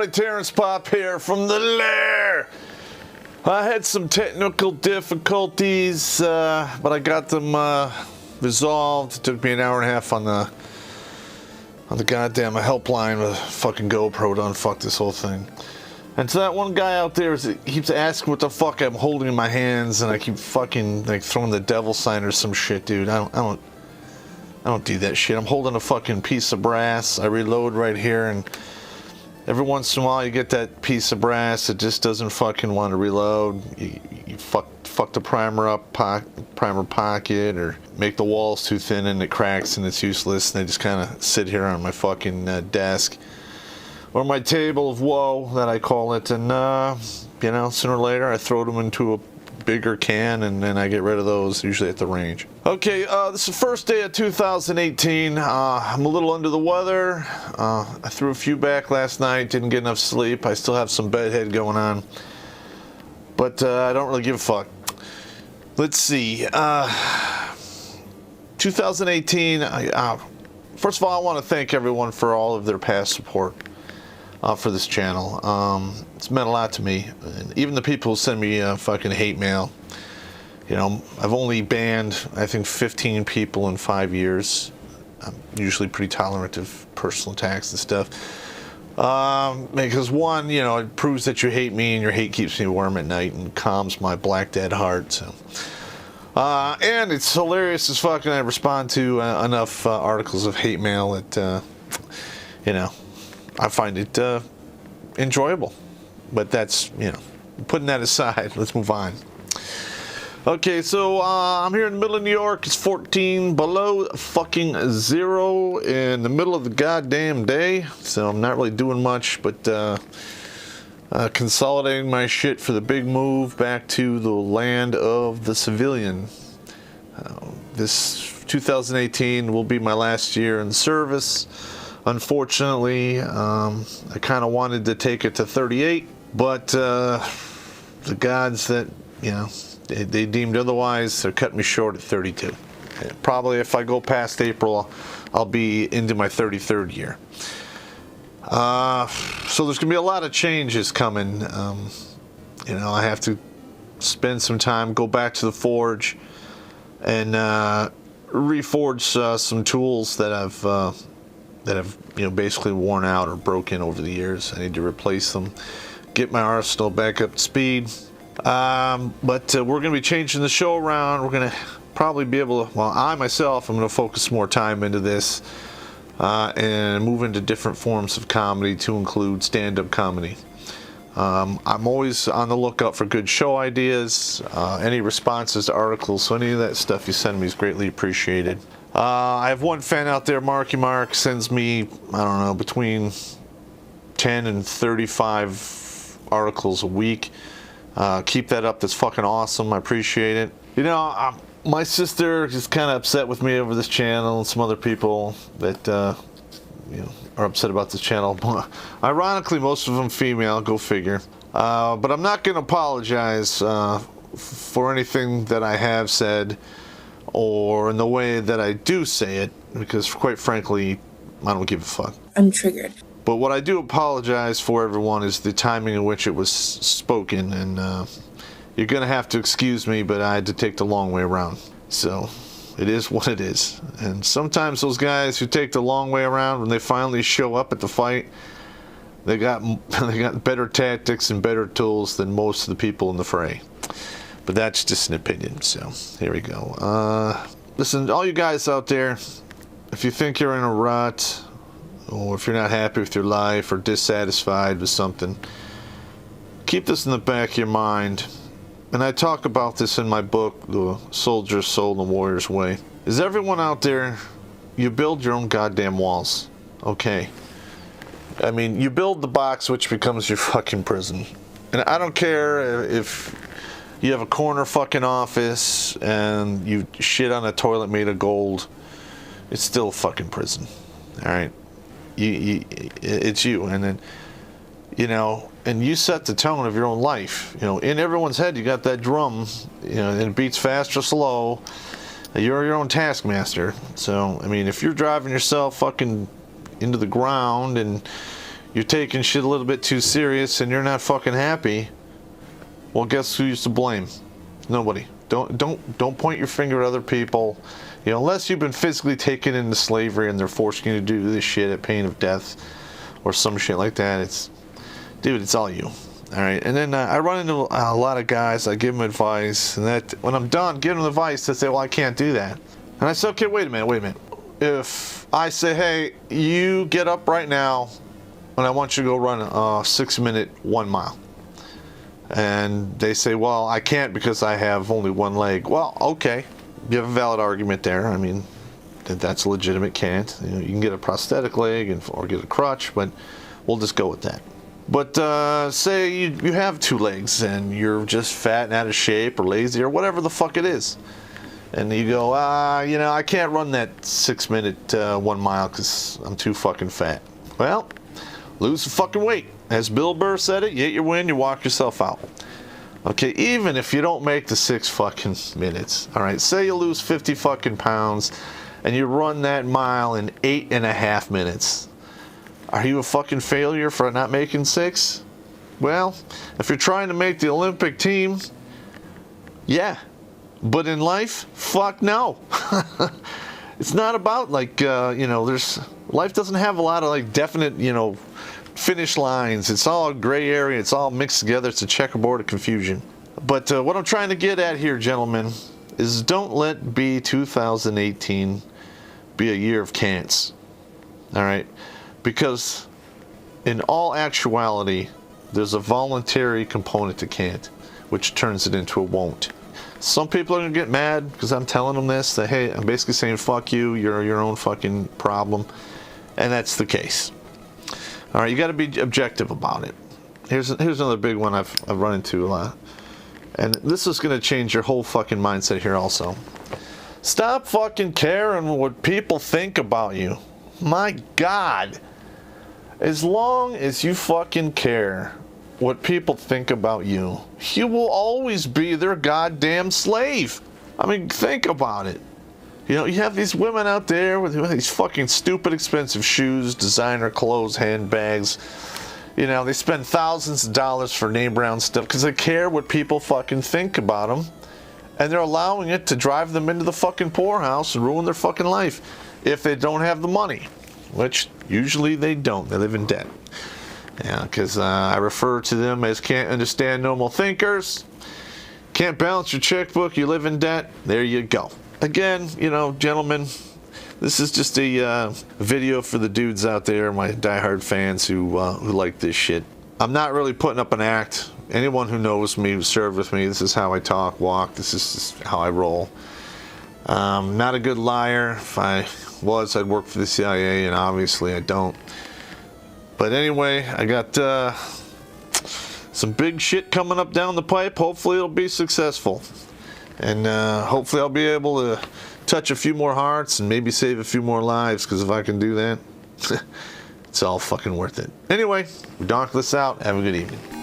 everybody, Terrence Popp here from the Lair. I had some technical difficulties, but I got them resolved. It took me an hour and a half on the goddamn helpline with a fucking GoPro to unfuck this whole thing. And so that one guy out there keeps asking what the fuck I'm holding in my hands, and I keep fucking like throwing the devil sign or some shit, dude. I don't do that shit. I'm holding a fucking piece of brass. I reload right here, and every once in a while you get that piece of brass that just doesn't fucking want to reload. You fuck the primer up, primer pocket, or make the walls too thin and it cracks and it's useless, and they just kind of sit here on my fucking desk or my table of woe that I call it, and you know, sooner or later I throw them into a bigger can, and then I get rid of those, usually at the range. Okay, this is the first day of 2018. I'm a little under the weather. I threw a few back last night, didn't get enough sleep. I still have some bedhead going on, but I don't really give a fuck. Let's see. 2018, first of all, I want to thank everyone for all of their past support for this channel. It's meant a lot to me, and even the people who send me fucking hate mail. You know, I've only banned, I think, 15 people in 5 years. I'm usually pretty tolerant of personal attacks and stuff. Because one, you know, it proves that you hate me, and your hate keeps me warm at night and calms my black dead heart. So, and it's hilarious as fuck, and I respond to enough articles of hate mail that, you know, I find it enjoyable. But that's, you know, putting that aside, let's move on. Okay, so I'm here in the middle of New York. It's 14 below fucking zero in the middle of the goddamn day. So I'm not really doing much, but consolidating my shit for the big move back to the land of the civilian. This 2018 will be my last year in service. Unfortunately, I kind of wanted to take it to 38, but the gods that, you know, they deemed otherwise, they're cutting me short at 32. Probably if I go past April, I'll be into my 33rd year. So there's going to be a lot of changes coming. You know, I have to spend some time, go back to the forge, and reforge some tools that have you know, basically worn out or broken over the years. I need to replace them, get my arsenal back up to speed. But we're going to be changing the show around. We're going to probably be able to, well, I myself, I'm going to focus more time into this and move into different forms of comedy to include stand-up comedy. I'm always on the lookout for good show ideas, any responses to articles, so any of that stuff you send me is greatly appreciated. I have one fan out there, Marky Mark, sends me, I don't know, between 10 and 35 articles a week. Keep that up. That's fucking awesome. I appreciate it. You know, my sister is kind of upset with me over this channel, and some other people that you know, are upset about this channel. Ironically, most of them female. Go figure. But I'm not going to apologize for anything that I have said, or in the way that I do say it, because quite frankly, I don't give a fuck. I'm triggered. But what I do apologize for, everyone, is the timing in which it was spoken, and you're going to have to excuse me, but I had to take the long way around. So it is what it is. And sometimes those guys who take the long way around, when they finally show up at the fight, they got better tactics and better tools than most of the people in the fray. But that's just an opinion, so here we go. Listen, all you guys out there, if you think you're in a rut, or if you're not happy with your life or dissatisfied with something, keep this in the back of your mind. And I talk about this in my book, The Soldier's Soul and the Warrior's Way. Is everyone out there, you build your own goddamn walls, okay? I mean, you build the box which becomes your fucking prison. And I don't care if you have a corner fucking office and you shit on a toilet made of gold, it's still a fucking prison, all right? It's you, and then, you know, and you set the tone of your own life. You know, in everyone's head, you got that drum, you know, and it beats fast or slow. You're your own taskmaster. So, I mean, if you're driving yourself fucking into the ground and you're taking shit a little bit too serious and you're not fucking happy, well, guess who's to blame? Nobody. Don't point your finger at other people. You know, unless you've been physically taken into slavery and they're forcing you to do this shit at pain of death or some shit like that. Dude, it's all you. All right. And then I run into a lot of guys. I give them advice, and that when I'm done giving them advice, they say, "Well, I can't do that." And I say, "Okay, wait a minute. If I say, hey, you get up right now, and I want you to go run a 6-minute 1 mile," and they say, "Well, I can't because I have only one leg." Well, okay, you have a valid argument there. I mean, that's a legitimate can't. You know, you can get a prosthetic leg or get a crutch, but we'll just go with that. But say you have 2 legs and you're just fat and out of shape or lazy or whatever the fuck it is. And you go, you know, I can't run that 6-minute 1 mile because I'm too fucking fat. Well, lose the fucking weight. As Bill Burr said it, you hit your win, you walk yourself out. Okay, even if you don't make the 6 fucking minutes, all right, say you lose 50 fucking pounds and you run that mile in 8.5 minutes. Are you a fucking failure for not making 6? Well, if you're trying to make the Olympic team, yeah. But in life, fuck no. It's not about like, you know, life doesn't have a lot of like definite, you know, finish lines. It's all a gray area. It's all mixed together. It's a checkerboard of confusion. But what I'm trying to get at here, gentlemen, is don't let 2018 be a year of can'ts. All right? Because in all actuality, there's a voluntary component to can't, which turns it into a won't. Some people are going to get mad because I'm telling them this, that, hey, I'm basically saying, fuck you, you're your own fucking problem. And that's the case. All right, you got to be objective about it. Here's another big one I've run into a lot. And this is going to change your whole fucking mindset here also. Stop fucking caring what people think about you. My God. As long as you fucking care what people think about you, you will always be their goddamn slave. I mean, think about it. You know, you have these women out there with these fucking stupid expensive shoes, designer clothes, handbags. You know, they spend thousands of dollars for name brand stuff because they care what people fucking think about them. And they're allowing it to drive them into the fucking poorhouse and ruin their fucking life if they don't have the money. Which usually they don't. They live in debt. Yeah, because I refer to them as can't understand normal thinkers. Can't balance your checkbook, you live in debt. There you go. Again, you know, gentlemen, this is just a video for the dudes out there, my diehard fans who like this shit. I'm not really putting up an act. Anyone who knows me, who served with me, this is how I talk, walk. This is just how I roll. Not a good liar. If I was, I'd work for the CIA, and obviously I don't. But anyway, I got some big shit coming up down the pipe. Hopefully it'll be successful. And hopefully I'll be able to touch a few more hearts and maybe save a few more lives, because if I can do that, it's all fucking worth it. Anyway, we dock this out. Have a good evening.